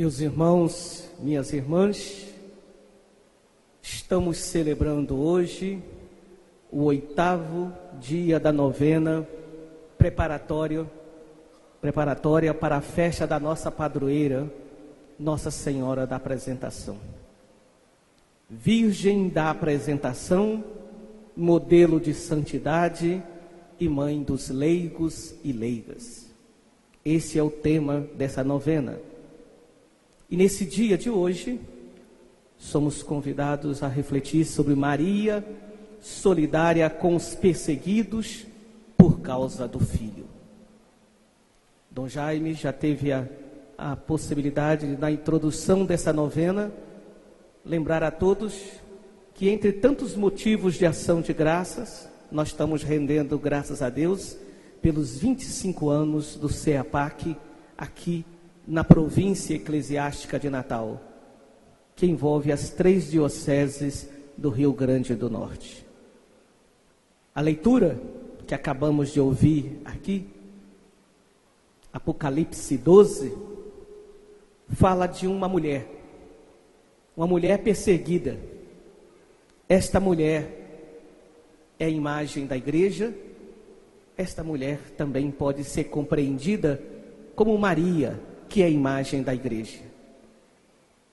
Meus irmãos, minhas irmãs, estamos celebrando hoje o 8º dia da novena preparatória para a festa da nossa padroeira, Nossa Senhora da Apresentação. Virgem da Apresentação, modelo de santidade e mãe dos leigos e leigas. Esse é o tema dessa novena. E nesse dia de hoje, somos convidados a refletir sobre Maria, solidária com os perseguidos por causa do Filho. Dom Jaime já teve a possibilidade, na introdução dessa novena, lembrar a todos que entre tantos motivos de ação de graças, nós estamos rendendo graças a Deus pelos 25 anos do CEAPAC aqui na província eclesiástica de Natal, que envolve as 3 dioceses do Rio Grande do Norte. A leitura que acabamos de ouvir aqui, Apocalipse 12, fala de uma mulher perseguida. Esta mulher é a imagem da igreja. Esta mulher também pode ser compreendida como Maria, que é a imagem da igreja.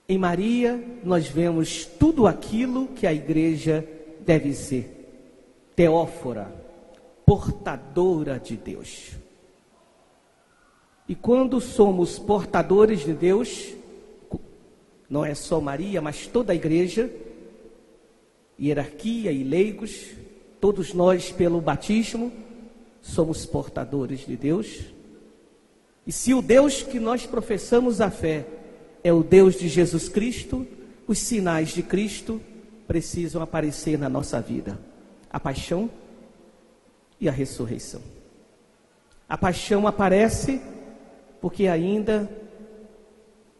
Em Maria, nós vemos tudo aquilo que a igreja deve ser: teófora, portadora de Deus. E quando somos portadores de Deus, não é só Maria, mas toda a igreja, hierarquia e leigos, todos nós pelo batismo, somos portadores de Deus. E se o Deus que nós professamos a fé é o Deus de Jesus Cristo, os sinais de Cristo precisam aparecer na nossa vida: a paixão e a ressurreição. A paixão aparece porque ainda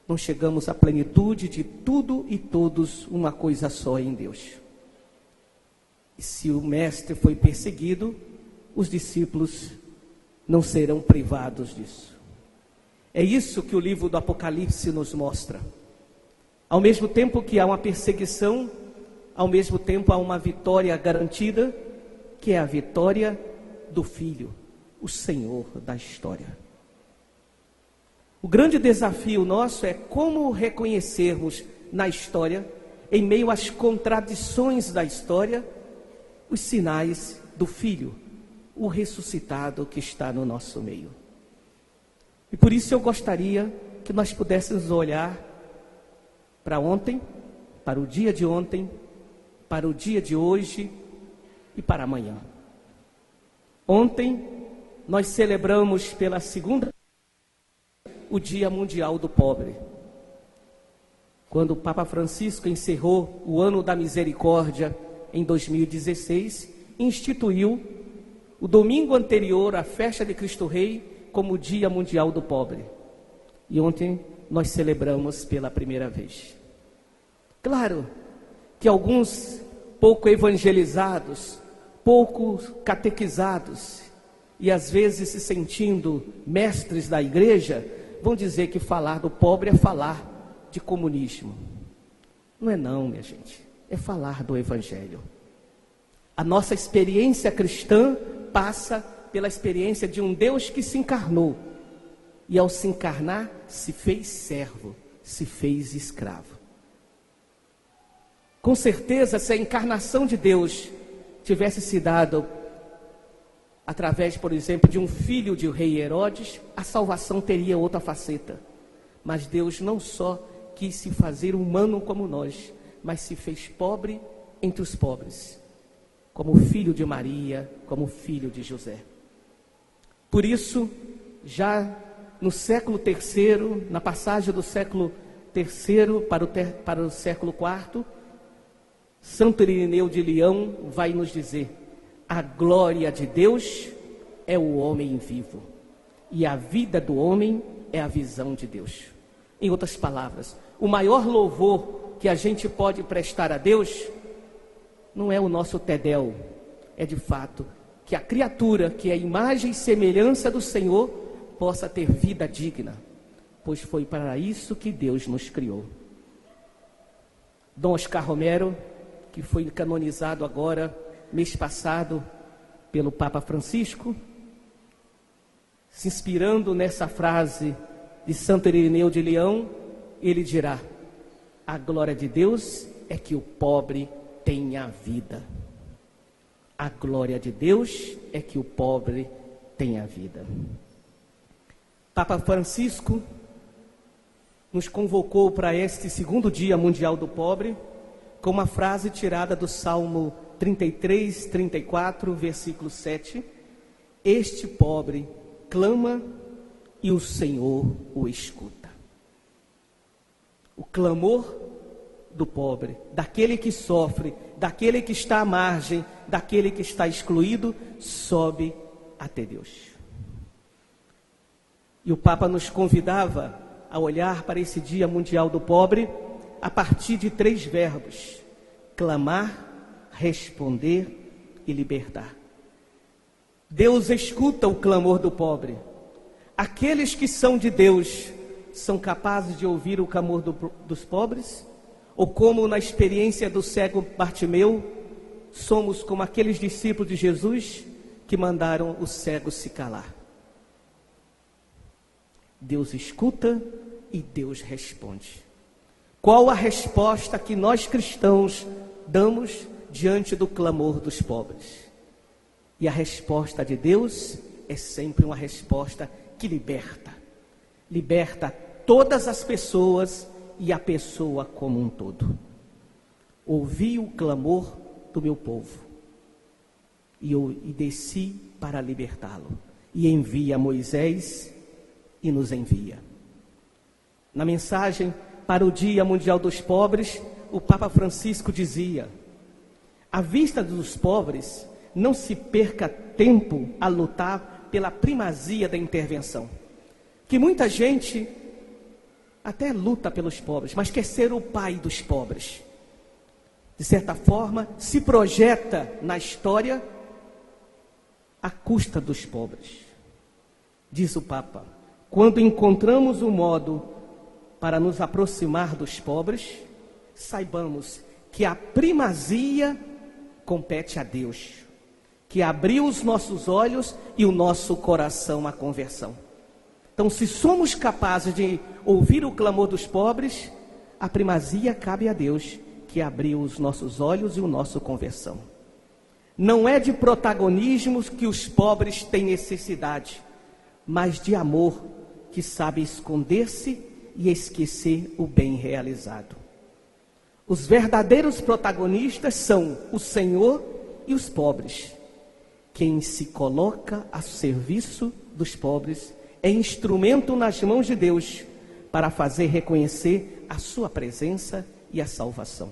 não chegamos à plenitude de tudo e todos uma coisa só em Deus. E se o mestre foi perseguido, os discípulos não serão privados disso. É isso que o livro do Apocalipse nos mostra. Ao mesmo tempo que há uma perseguição, ao mesmo tempo há uma vitória garantida, que é a vitória do Filho, o Senhor da história. O grande desafio nosso é como reconhecermos na história, em meio às contradições da história, os sinais do Filho, o ressuscitado que está no nosso meio. E por isso eu gostaria que nós pudéssemos olhar para ontem, para o dia de ontem, para o dia de hoje e para amanhã. Ontem nós celebramos pela segunda o Dia Mundial do Pobre. Quando o Papa Francisco encerrou o Ano da Misericórdia em 2016, instituiu o domingo anterior à festa de Cristo Rei como o Dia Mundial do Pobre. E ontem nós celebramos pela primeira vez. Claro que alguns pouco evangelizados, pouco catequizados e às vezes se sentindo mestres da igreja, vão dizer que falar do pobre é falar de comunismo. Não é não, minha gente. É falar do Evangelho. A nossa experiência cristã passa pela experiência de um Deus que se encarnou. E ao se encarnar, se fez servo, se fez escravo. Com certeza, se a encarnação de Deus tivesse se dado através, por exemplo, de um filho de rei Herodes, a salvação teria outra faceta. Mas Deus não só quis se fazer humano como nós, mas se fez pobre entre os pobres, como filho de Maria, como filho de José. Por isso, já no século III, na passagem do século III para o século IV, Santo Irineu de Leão vai nos dizer: a glória de Deus é o homem vivo, e a vida do homem é a visão de Deus. Em outras palavras, o maior louvor que a gente pode prestar a Deus não é o nosso tedel, é de fato que a criatura, que é a imagem e semelhança do Senhor, possa ter vida digna, pois foi para isso que Deus nos criou. Dom Oscar Romero, que foi canonizado agora, mês passado, pelo Papa Francisco, se inspirando nessa frase de Santo Irineu de Leão, ele dirá: a glória de Deus é que o pobre tenha vida. A glória de Deus é que o pobre tenha vida. Papa Francisco nos convocou para este segundo Dia Mundial do Pobre com uma frase tirada do Salmo 33, 34, versículo 7. Este pobre clama e o Senhor o escuta. O clamor do pobre, daquele que sofre, daquele que está à margem, daquele que está excluído, sobe até Deus. E o Papa nos convidava a olhar para esse Dia Mundial do Pobre a partir de 3 verbos: clamar, responder e libertar. Deus escuta o clamor do pobre. Aqueles que são de Deus são capazes de ouvir o clamor dos pobres? Ou como na experiência do cego Bartimeu, somos como aqueles discípulos de Jesus que mandaram o cego se calar? Deus escuta e Deus responde. Qual a resposta que nós cristãos damos diante do clamor dos pobres? E a resposta de Deus é sempre uma resposta que liberta. Liberta todas as pessoas e a pessoa como um todo. Ouvi o clamor do meu povo e desci para libertá-lo. E envia Moisés e nos envia. Na mensagem para o Dia Mundial dos Pobres, o Papa Francisco dizia: à vista dos pobres, não se perca tempo a lutar pela primazia da intervenção. Que muita gente até luta pelos pobres, mas quer ser o pai dos pobres. De certa forma, se projeta na história à custa dos pobres. Diz o Papa: quando encontramos um modo para nos aproximar dos pobres, saibamos que a primazia compete a Deus, que abriu os nossos olhos e o nosso coração à conversão. Então, se somos capazes de ouvir o clamor dos pobres, a primazia cabe a Deus, que abriu os nossos olhos e o nosso conversão. Não é de protagonismo que os pobres têm necessidade, mas de amor, que sabe esconder-se e esquecer o bem realizado. Os verdadeiros protagonistas são o Senhor e os pobres. Quem se coloca a serviço dos pobres é instrumento nas mãos de Deus para fazer reconhecer a sua presença e a salvação.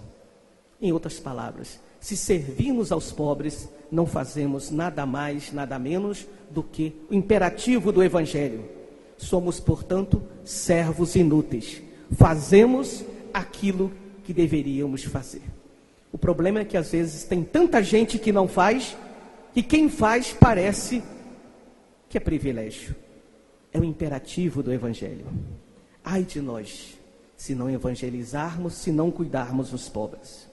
Em outras palavras, se servimos aos pobres, não fazemos nada mais, nada menos do que o imperativo do Evangelho. Somos, portanto, servos inúteis. Fazemos aquilo que deveríamos fazer. O problema é que às vezes tem tanta gente que não faz, e quem faz parece que é privilégio. É o imperativo do Evangelho. Ai de nós, se não evangelizarmos, se não cuidarmos dos pobres.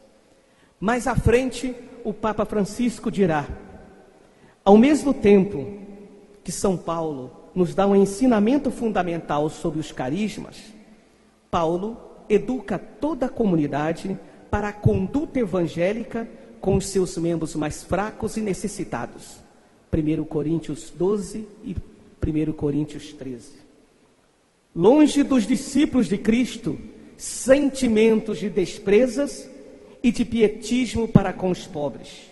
Mais à frente, o Papa Francisco dirá: ao mesmo tempo que São Paulo nos dá um ensinamento fundamental sobre os carismas, Paulo educa toda a comunidade para a conduta evangélica com os seus membros mais fracos e necessitados. 1 Coríntios 12 e 1 Coríntios 13. Longe dos discípulos de Cristo, sentimentos de desprezas e de pietismo para com os pobres.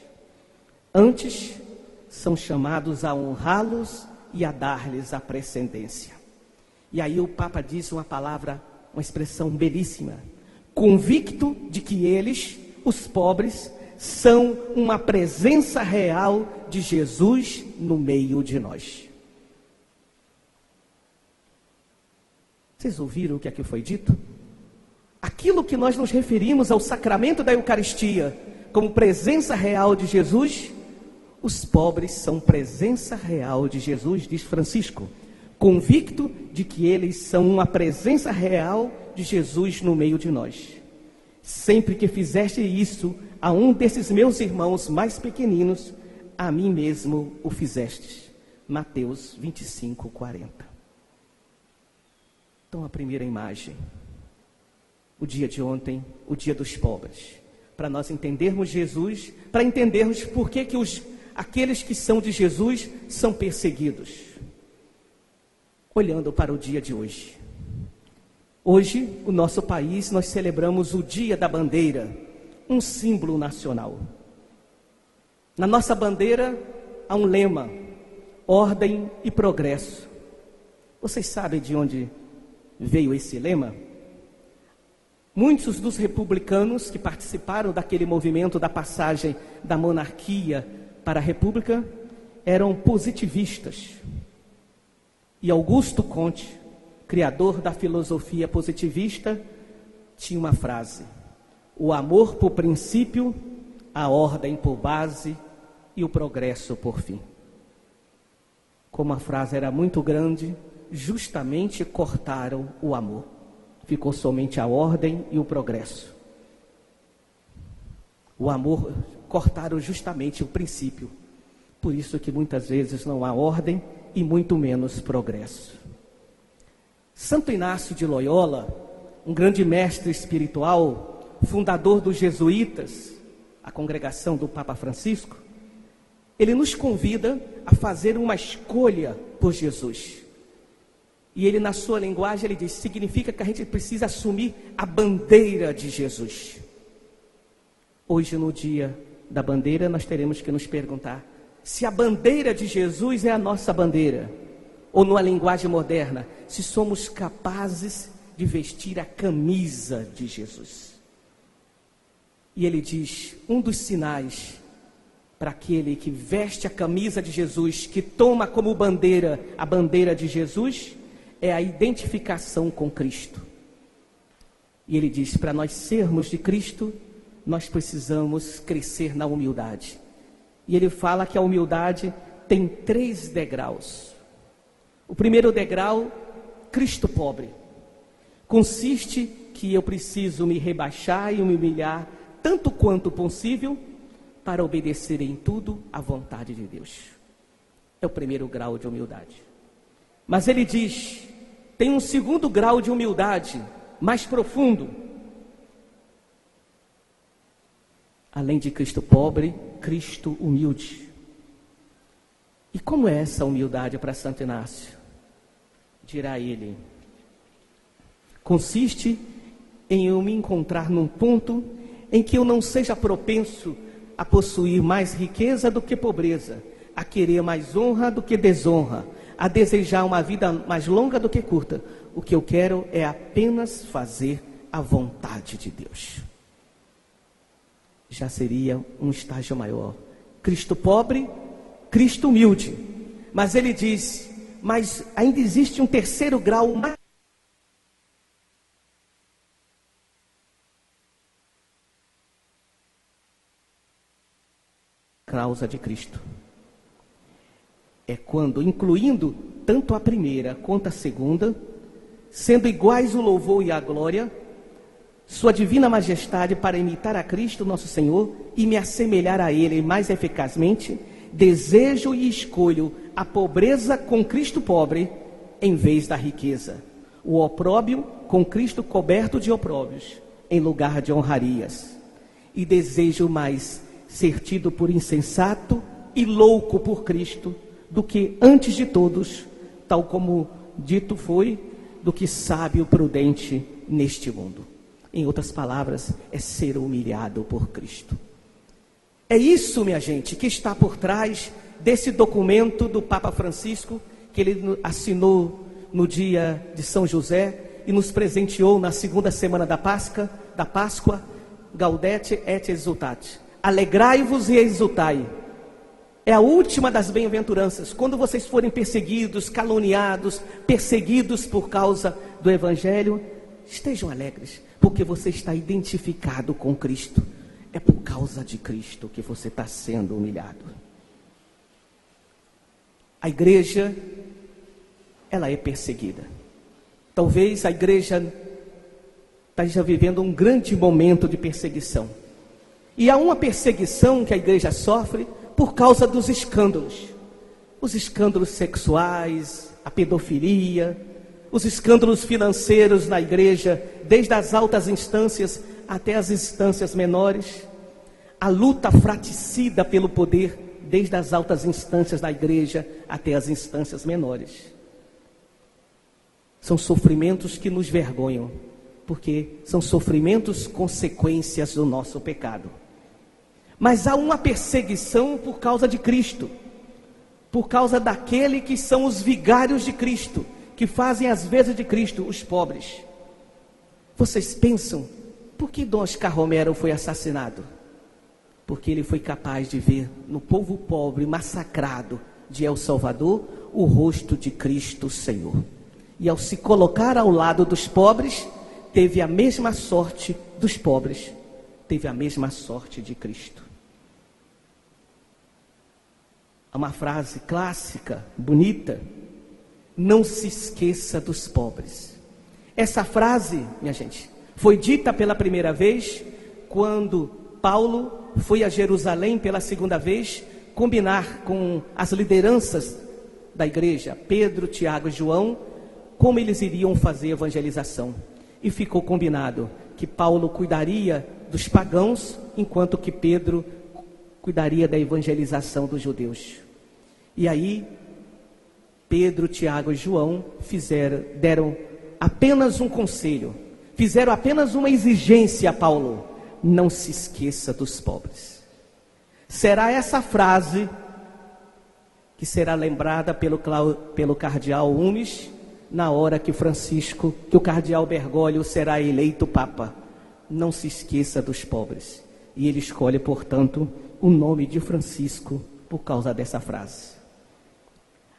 Antes, são chamados a honrá-los e a dar-lhes a precedência. E aí o Papa diz uma palavra, uma expressão belíssima: convicto de que eles, os pobres, são uma presença real de Jesus no meio de nós. Vocês ouviram o que aqui foi dito? Aquilo que nós nos referimos ao sacramento da Eucaristia como presença real de Jesus, os pobres são presença real de Jesus, diz Francisco. convicto de que eles são uma presença real de Jesus no meio de nós. Sempre que fizeste isso a um desses meus irmãos mais pequeninos, a mim mesmo o fizestes. Mateus 25, 40. Então, a primeira imagem, o dia de ontem, o dia dos pobres, para nós entendermos Jesus, para entendermos por que aqueles que são de Jesus são perseguidos. Olhando para o dia de hoje. Hoje, o nosso país, nós celebramos o Dia da Bandeira, um símbolo nacional. Na nossa bandeira há um lema: ordem e progresso. Vocês sabem de onde veio esse lema? Muitos dos republicanos que participaram daquele movimento da passagem da monarquia para a república eram positivistas. E Augusto Comte, criador da filosofia positivista, tinha uma frase: o amor por princípio, a ordem por base e o progresso por fim. Como a frase era muito grande, justamente cortaram o amor. Ficou somente a ordem e o progresso. O amor, cortaram justamente o princípio. Por isso que muitas vezes não há ordem e muito menos progresso. Santo Inácio de Loyola, um grande mestre espiritual, fundador dos jesuítas, a congregação do Papa Francisco, ele nos convida a fazer uma escolha por Jesus. E ele, na sua linguagem, ele diz, significa que a gente precisa assumir a bandeira de Jesus. Hoje, no dia da bandeira, nós teremos que nos perguntar se a bandeira de Jesus é a nossa bandeira, ou numa linguagem moderna, se somos capazes de vestir a camisa de Jesus. E ele diz, um dos sinais para aquele que veste a camisa de Jesus, que toma como bandeira a bandeira de Jesus, é a identificação com Cristo. E ele diz, para nós sermos de Cristo, nós precisamos crescer na humildade. E ele fala que a humildade tem 3 degraus. O primeiro degrau, Cristo pobre. Consiste que eu preciso me rebaixar e me humilhar, tanto quanto possível, para obedecer em tudo à vontade de Deus. É o primeiro grau de humildade. Mas ele diz, tem um segundo grau de humildade, mais profundo. Além de Cristo pobre, Cristo humilde. E como é essa humildade para Santo Inácio? Dirá ele, consiste em eu me encontrar num ponto em que eu não seja propenso a possuir mais riqueza do que pobreza, a querer mais honra do que desonra, a desejar uma vida mais longa do que curta. O que eu quero é apenas fazer a vontade de Deus. Já seria um estágio maior. Cristo pobre, Cristo humilde. Mas ele diz, mas ainda existe um terceiro grau mais. Causa de Cristo. É quando, incluindo tanto a primeira quanto a segunda, sendo iguais o louvor e a glória, sua divina majestade, para imitar a Cristo nosso Senhor e me assemelhar a Ele mais eficazmente, desejo e escolho a pobreza com Cristo pobre, em vez da riqueza, o opróbio com Cristo coberto de opróbios, em lugar de honrarias, e desejo mais ser tido por insensato e louco por Cristo, do que antes de todos, tal como dito foi, do que sábio prudente neste mundo. Em outras palavras, é ser humilhado por Cristo. É isso, minha gente, que está por trás desse documento do Papa Francisco, que ele assinou no dia de São José e nos presenteou na segunda semana da Páscoa, Gaudete et Exultate. Alegrai-vos e exultai. É a última das bem-aventuranças. Quando vocês forem perseguidos, caluniados, perseguidos por causa do Evangelho, estejam alegres, porque você está identificado com Cristo. É por causa de Cristo que você está sendo humilhado. A igreja ela é perseguida. Talvez a igreja esteja vivendo um grande momento de perseguição. E há uma perseguição que a igreja sofre por causa dos escândalos. Os escândalos sexuais, a pedofilia, os escândalos financeiros na igreja, desde as altas instâncias até as instâncias menores. A luta fratricida pelo poder, desde as altas instâncias da igreja até as instâncias menores. São sofrimentos que nos vergonham, porque são sofrimentos consequências do nosso pecado. Mas há uma perseguição por causa de Cristo, por causa daquele que são os vigários de Cristo, que fazem as vezes de Cristo, os pobres. Vocês pensam, por que Dom Oscar Romero foi assassinado? Porque ele foi capaz de ver no povo pobre massacrado de El Salvador o rosto de Cristo Senhor. E ao se colocar ao lado dos pobres, teve a mesma sorte dos pobres, teve a mesma sorte de Cristo. Há uma frase clássica, bonita: não se esqueça dos pobres. Essa frase, minha gente, foi dita pela primeira vez quando Paulo foi a Jerusalém pela segunda vez combinar com as lideranças da igreja, Pedro, Tiago e João, como eles iriam fazer evangelização. E ficou combinado que Paulo cuidaria dos pagãos, enquanto que Pedro cuidaria da evangelização dos judeus. E aí, Pedro, Tiago e João deram apenas um conselho, fizeram apenas uma exigência a Paulo: não se esqueça dos pobres. Será essa frase que será lembrada pelo cardeal Umes, na hora que o cardeal Bergoglio será eleito Papa. Não se esqueça dos pobres. E ele escolhe, portanto, o nome de Francisco por causa dessa frase.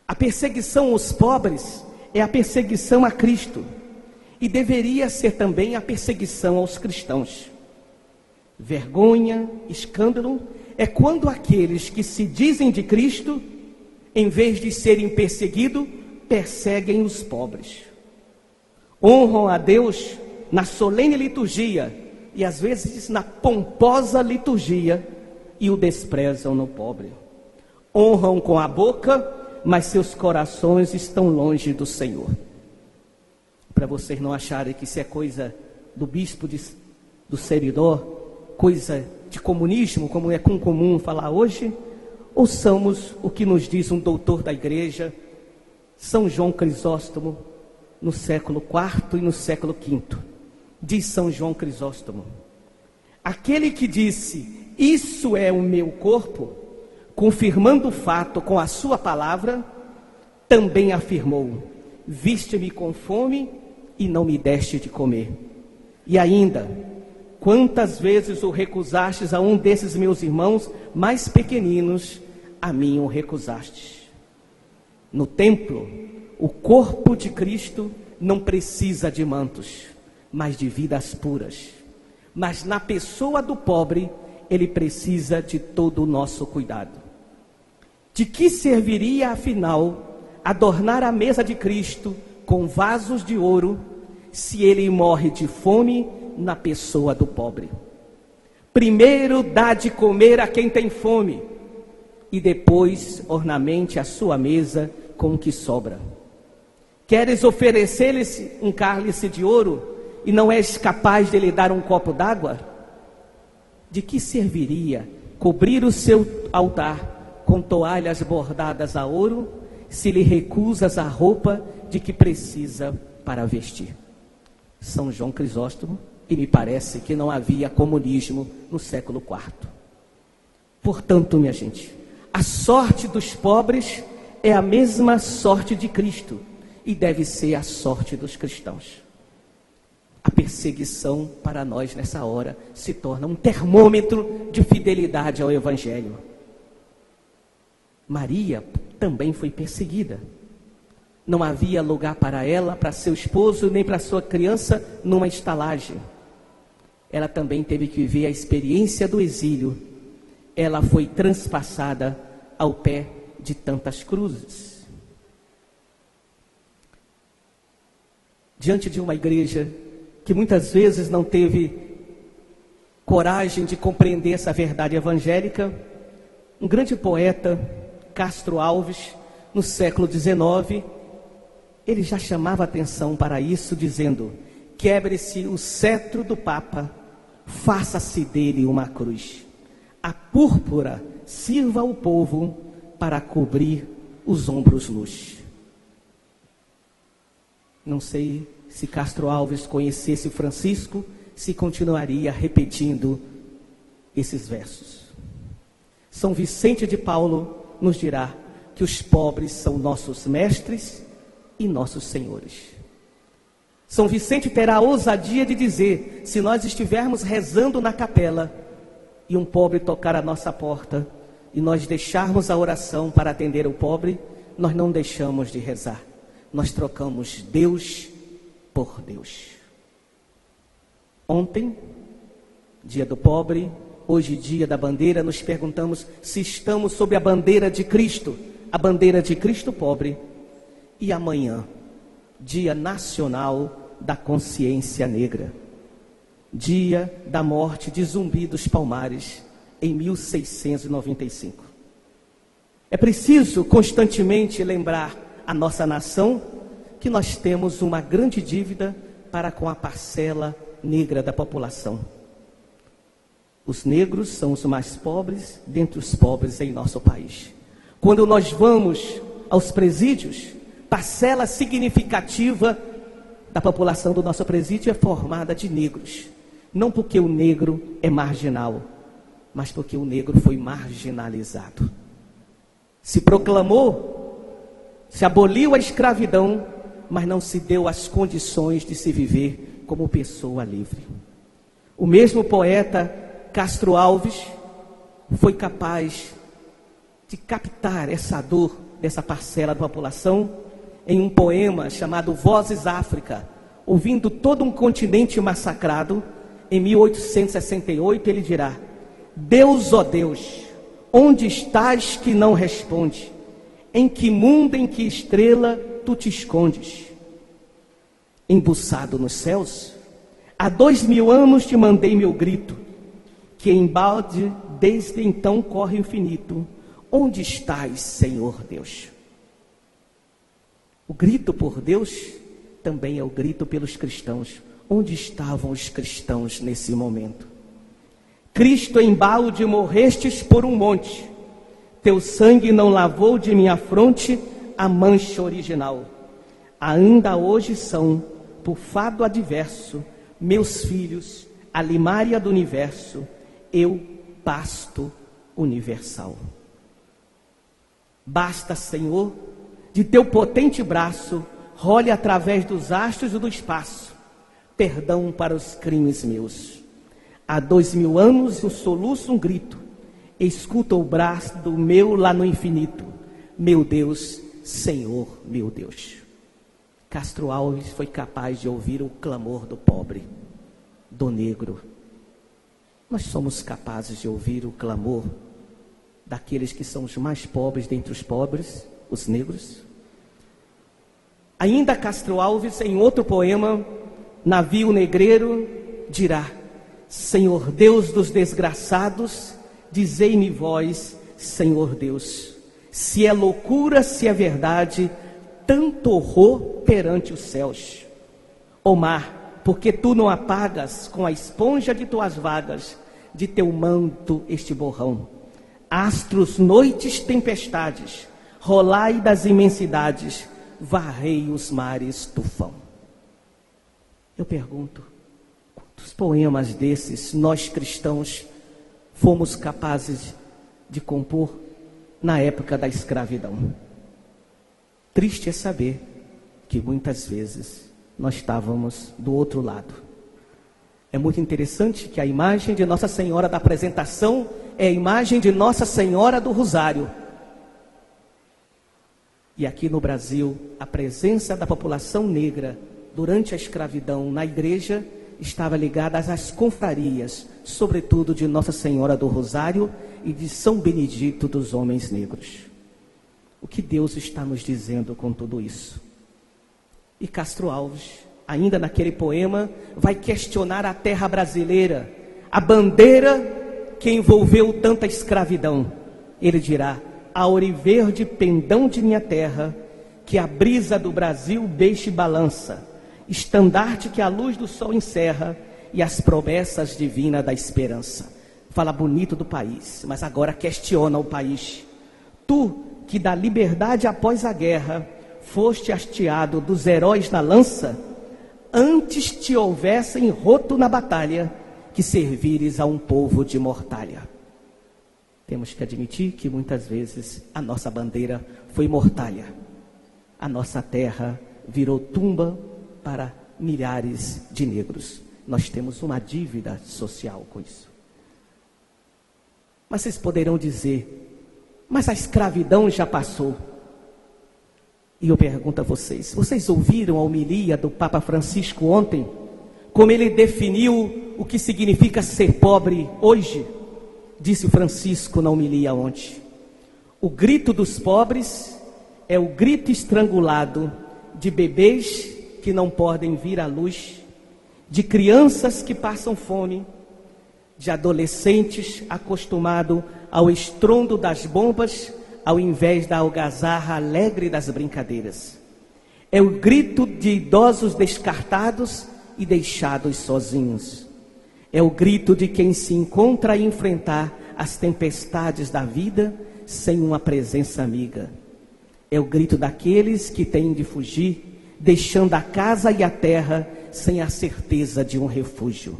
A perseguição aos pobres é a perseguição a Cristo, e deveria ser também a perseguição aos cristãos. Vergonha, escândalo, é quando aqueles que se dizem de Cristo, em vez de serem perseguidos, perseguem os pobres. Honram a Deus na solene liturgia e às vezes na pomposa liturgia, e o desprezam no pobre. Honram com a boca, mas seus corações estão longe do Senhor. Para vocês não acharem que isso é coisa do bispo do Seridó, coisa de comunismo, como é comum falar hoje, ouçamos o que nos diz um doutor da igreja, São João Crisóstomo, no século IV e no século V. Diz São João Crisóstomo: aquele que disse, isso é o meu corpo, confirmando o fato com a sua palavra, também afirmou, viste-me com fome e não me deste de comer. E ainda, quantas vezes o recusastes a um desses meus irmãos mais pequeninos, a mim o recusastes. No templo, o corpo de Cristo não precisa de mantos, mas de vidas puras. Mas na pessoa do pobre, ele precisa de todo o nosso cuidado. De que serviria, afinal, adornar a mesa de Cristo com vasos de ouro, se ele morre de fome na pessoa do pobre? Primeiro dá de comer a quem tem fome, e depois ornamente a sua mesa com o que sobra. Queres oferecer-lhes um cálice de ouro e não és capaz de lhe dar um copo d'água? De que serviria cobrir o seu altar com toalhas bordadas a ouro, se lhe recusas a roupa de que precisa para vestir? São João Crisóstomo, e me parece que não havia comunismo no século IV. Portanto, minha gente, a sorte dos pobres é a mesma sorte de Cristo, e deve ser a sorte dos cristãos. A perseguição para nós nessa hora se torna um termômetro de fidelidade ao Evangelho. Maria também foi perseguida. Não havia lugar para ela, para seu esposo, nem para sua criança numa estalagem. Ela também teve que viver a experiência do exílio. Ela foi transpassada ao pé de tantas cruzes. diante de uma igreja que muitas vezes não teve coragem de compreender essa verdade evangélica, um grande poeta, Castro Alves, no século XIX, ele já chamava atenção para isso, dizendo: quebre-se o cetro do Papa, faça-se dele uma cruz. A púrpura sirva ao povo para cobrir os ombros nus. Não sei se Castro Alves conhecesse Francisco, se continuaria repetindo esses versos. São Vicente de Paulo nos dirá que os pobres são nossos mestres e nossos senhores. São Vicente terá a ousadia de dizer: se nós estivermos rezando na capela e um pobre tocar a nossa porta e nós deixarmos a oração para atender o pobre, nós não deixamos de rezar. Nós trocamos Deus por Deus. Ontem, dia do pobre, hoje dia da bandeira, nos perguntamos se estamos sob a bandeira de Cristo, a bandeira de Cristo pobre. E amanhã, dia nacional da consciência negra, dia da morte de Zumbi dos Palmares, em 1695. É preciso constantemente lembrar a nossa nação que nós temos uma grande dívida para com a parcela negra da população. Os negros são os mais pobres dentre os pobres em nosso país. Quando nós vamos aos presídios, parcela significativa da população do nosso presídio é formada de negros. Não porque o negro é marginal, mas porque o negro foi marginalizado. Se proclamou, se aboliu a escravidão, mas não se deu as condições de se viver como pessoa livre. O mesmo poeta Castro Alves foi capaz de captar essa dor dessa parcela da população em um poema chamado Vozes África. Ouvindo todo um continente massacrado, em 1868 ele dirá: Deus, ó Deus, onde estás que não responde? Em que mundo, em que estrela tu te escondes? Embuçado nos céus, há 2000 anos te mandei meu grito, que embalde desde então corre infinito. Onde estás, Senhor Deus? O grito por Deus também é o grito pelos cristãos. Onde estavam os cristãos nesse momento? Cristo, embalde morrestes por um monte, teu sangue não lavou de minha fronte a mancha original. Ainda hoje são, por fado adverso, meus filhos, a limária do universo, eu, pasto universal. Basta, Senhor, de teu potente braço, role através dos astros e do espaço, perdão para os crimes meus. Há 2000 anos eu soluço um grito, escuta o braço do meu lá no infinito. Meu Deus, Senhor, meu Deus. Castro Alves foi capaz de ouvir o clamor do pobre, do negro. Nós somos capazes de ouvir o clamor daqueles que são os mais pobres dentre os pobres, os negros? Ainda Castro Alves, em outro poema, Navio Negreiro, dirá: Senhor Deus dos desgraçados, dizei-me vós, Senhor Deus, se é loucura, se é verdade, tanto horror perante os céus. Ó mar, porque tu não apagas com a esponja de tuas vagas, de teu manto este borrão. Astros, noites, tempestades, rolai das imensidades, varrei os mares, tufão. Eu pergunto, quantos poemas desses nós cristãos fomos capazes de compor na época da escravidão? Triste é saber que muitas vezes nós estávamos do outro lado. É muito interessante que a imagem de Nossa Senhora da Apresentação é a imagem de Nossa Senhora do Rosário. E aqui no Brasil, a presença da população negra durante a escravidão na igreja estava ligada às confrarias, sobretudo de Nossa Senhora do Rosário e de São Benedito dos Homens Negros. O que Deus está nos dizendo com tudo isso? E Castro Alves ainda naquele poema, vai questionar a terra brasileira, a bandeira que envolveu tanta escravidão. Ele dirá: a ouriverde pendão de minha terra, que a brisa do Brasil beixe e balança, estandarte que a luz do sol encerra, e as promessas divinas da esperança. Fala bonito do país, mas agora questiona o país. Tu, que da liberdade após a guerra, foste hasteado dos heróis na lança, antes te houvessem roto na batalha, que servires a um povo de mortalha. Temos que admitir que muitas vezes a nossa bandeira foi mortalha. A nossa terra virou tumba para milhares de negros. Nós temos uma dívida social com isso. Mas vocês poderão dizer: mas a escravidão já passou. E eu pergunto a vocês: vocês ouviram a homilia do Papa Francisco ontem? Como ele definiu o que significa ser pobre hoje? Disse Francisco na homilia ontem: o grito dos pobres é o grito estrangulado de bebês que não podem vir à luz, de crianças que passam fome, de adolescentes acostumados ao estrondo das bombas, ao invés da algazarra alegre das brincadeiras. É o grito de idosos descartados e deixados sozinhos. É o grito de quem se encontra a enfrentar as tempestades da vida sem uma presença amiga. É o grito daqueles que têm de fugir, deixando a casa e a terra sem a certeza de um refúgio.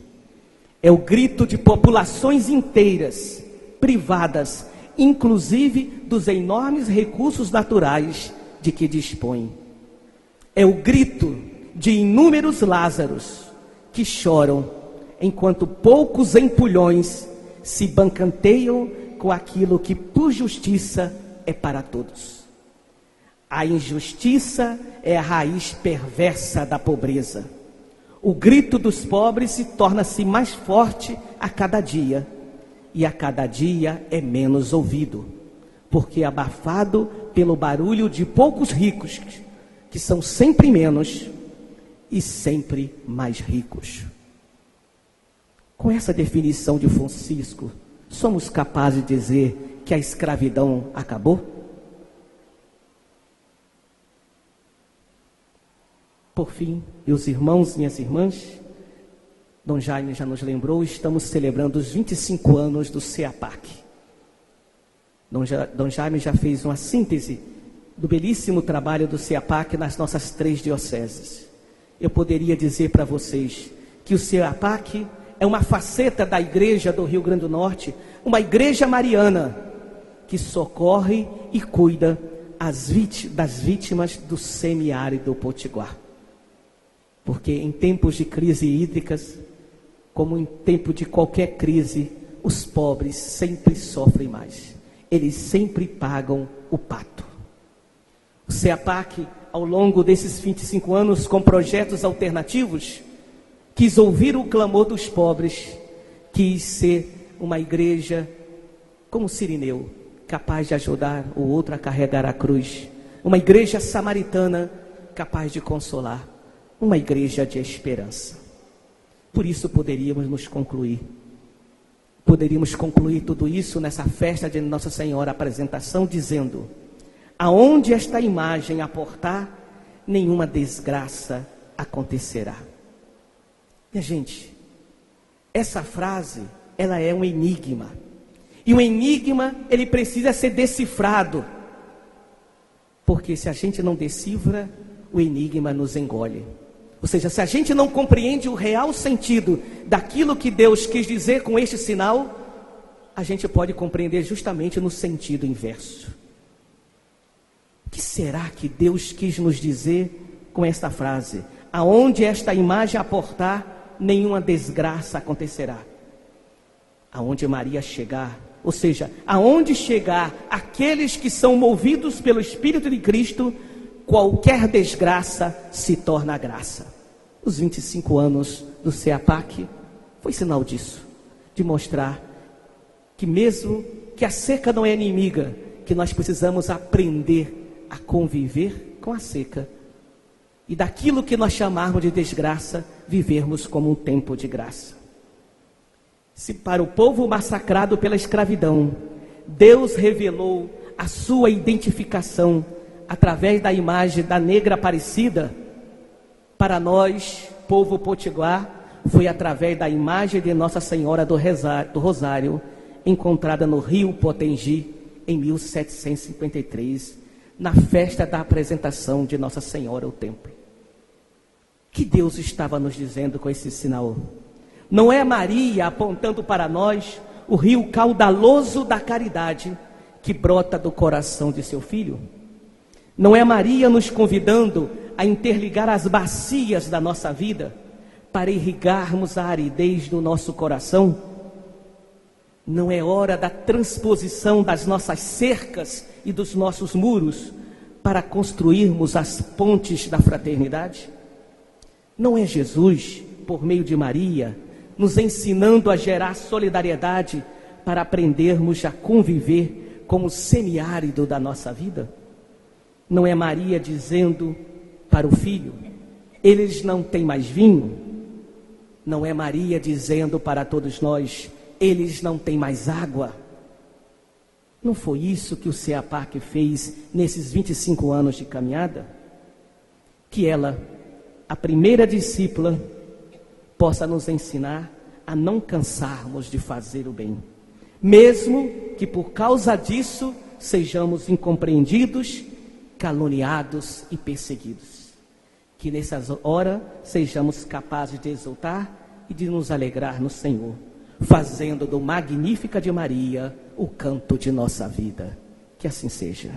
É o grito de populações inteiras, privadas, inclusive dos enormes recursos naturais de que dispõem. É o grito de inúmeros Lázaros que choram, enquanto poucos empulhões se bancanteiam com aquilo que por justiça é para todos. A injustiça é a raiz perversa da pobreza. O grito dos pobres se torna-se mais forte a cada dia, e a cada dia é menos ouvido, porque é abafado pelo barulho de poucos ricos, que são sempre menos e sempre mais ricos. Com essa definição de Francisco, somos capazes de dizer que a escravidão acabou? Por fim, meus irmãos, minhas irmãs, Dom Jaime já nos lembrou, estamos celebrando os 25 anos do CEAPAC. Dom Jaime já fez uma síntese do belíssimo trabalho do CEAPAC nas nossas 3 dioceses. Eu poderia dizer para vocês que o CEAPAC é uma faceta da Igreja do Rio Grande do Norte, uma igreja mariana, que socorre e cuida das vítimas do semiárido potiguar. Porque em tempos de crise hídricas, como em tempo de qualquer crise, os pobres sempre sofrem mais. Eles sempre pagam o pato. O CEAPAC, ao longo desses 25 anos, com projetos alternativos, quis ouvir o clamor dos pobres, quis ser uma igreja como Cirineu, capaz de ajudar o outro a carregar a cruz. Uma igreja samaritana, capaz de consolar. Uma igreja de esperança. Por isso poderíamos concluir tudo isso nessa festa de Nossa Senhora Apresentação, dizendo: aonde esta imagem aportar, nenhuma desgraça acontecerá. Minha gente, essa frase, ela é um enigma. E o enigma, ele precisa ser decifrado. Porque se a gente não decifra, o enigma nos engole. Ou seja, se a gente não compreende o real sentido daquilo que Deus quis dizer com este sinal, a gente pode compreender justamente no sentido inverso. O que será que Deus quis nos dizer com esta frase? Aonde esta imagem aportar, nenhuma desgraça acontecerá. Aonde Maria chegar, ou seja, aonde chegar aqueles que são movidos pelo Espírito de Cristo, qualquer desgraça se torna graça. Os 25 anos do CEAPAC foi sinal disso, de mostrar que mesmo que a seca não é inimiga, que nós precisamos aprender a conviver com a seca e daquilo que nós chamarmos de desgraça, vivermos como um tempo de graça. Se para o povo massacrado pela escravidão, Deus revelou a sua identificação através da imagem da negra Aparecida, para nós, povo potiguar, foi através da imagem de Nossa Senhora do Rosário, encontrada no Rio Potengi, em 1753, na festa da apresentação de Nossa Senhora ao templo. Que Deus estava nos dizendo com esse sinal? Não é Maria apontando para nós o rio caudaloso da caridade que brota do coração de seu filho? Não é Maria nos convidando a interligar as bacias da nossa vida para irrigarmos a aridez do nosso coração? Não é hora da transposição das nossas cercas e dos nossos muros para construirmos as pontes da fraternidade? Não é Jesus, por meio de Maria, nos ensinando a gerar solidariedade para aprendermos a conviver como semiárido da nossa vida? Não é Maria dizendo para o filho: eles não têm mais vinho? Não é Maria dizendo para todos nós: eles não têm mais água? Não foi isso que o CEAPAC fez nesses 25 anos de caminhada? Que ela, a primeira discípula, possa nos ensinar a não cansarmos de fazer o bem, mesmo que por causa disso sejamos incompreendidos, caluniados e perseguidos. Que nessas horas sejamos capazes de exultar e de nos alegrar no Senhor, fazendo do Magnífica de Maria o canto de nossa vida. Que assim seja.